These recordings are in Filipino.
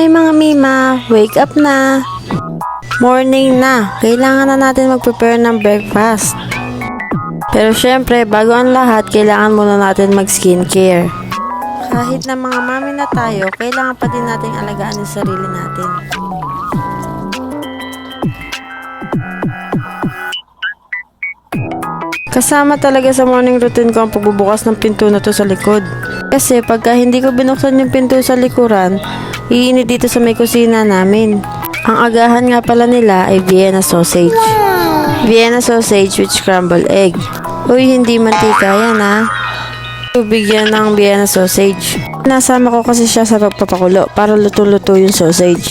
Hi mga Mima, wake up na! Morning na, kailangan na natin mag-prepare ng breakfast. Pero syempre, bago ang lahat, kailangan muna natin mag-skincare. Kahit na mga mami na tayo, kailangan pa din nating alagaan yung sarili natin. Kasama talaga sa morning routine ko ang pagbubukas ng pinto na to sa likod. Kasi pagka hindi ko binuksan yung pinto sa likuran, iinit dito sa may kusina namin. Ang agahan nga pala nila ay Vienna sausage. Vienna sausage with scrambled egg. Uy, hindi mantika yan ha. Tubig yan ng Vienna sausage. Nasama ko kasi siya sa pagpapakulo para luto-luto yung sausage.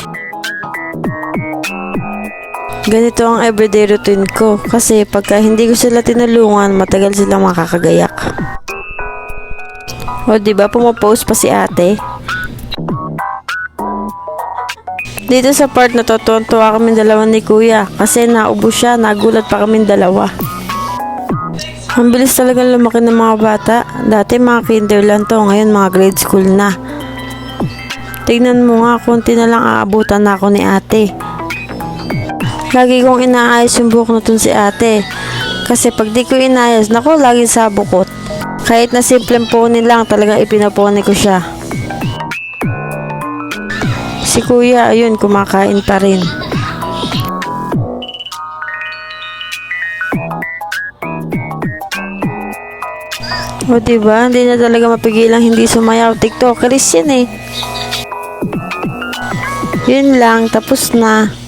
Ganito ang everyday routine ko kasi pagka hindi ko sila tinulungan, matagal silang makakagayak. O diba, pumapost pa si ate. Dito sa part na to, tuwa kami dalawa ni kuya kasi naubos siya, nagulat pa kami dalawa. Ang bilis talagang lumaki ng mga bata. Dati mga kinder lang to, ngayon mga grade school na. Tignan mo nga, konti na lang aabutan na ako ni ate. Lagi kong inaayos yung buhok na si ate. Kasi pag di ko inayos, naku, lagi sa bukot. Kahit na simpleng pony lang, talagang ipinapony ko siya. Si kuya, ayun, kumakain pa rin. O diba, hindi na talaga mapigilang hindi sumayaw. TikTokeris yan eh. Yun lang, tapos na.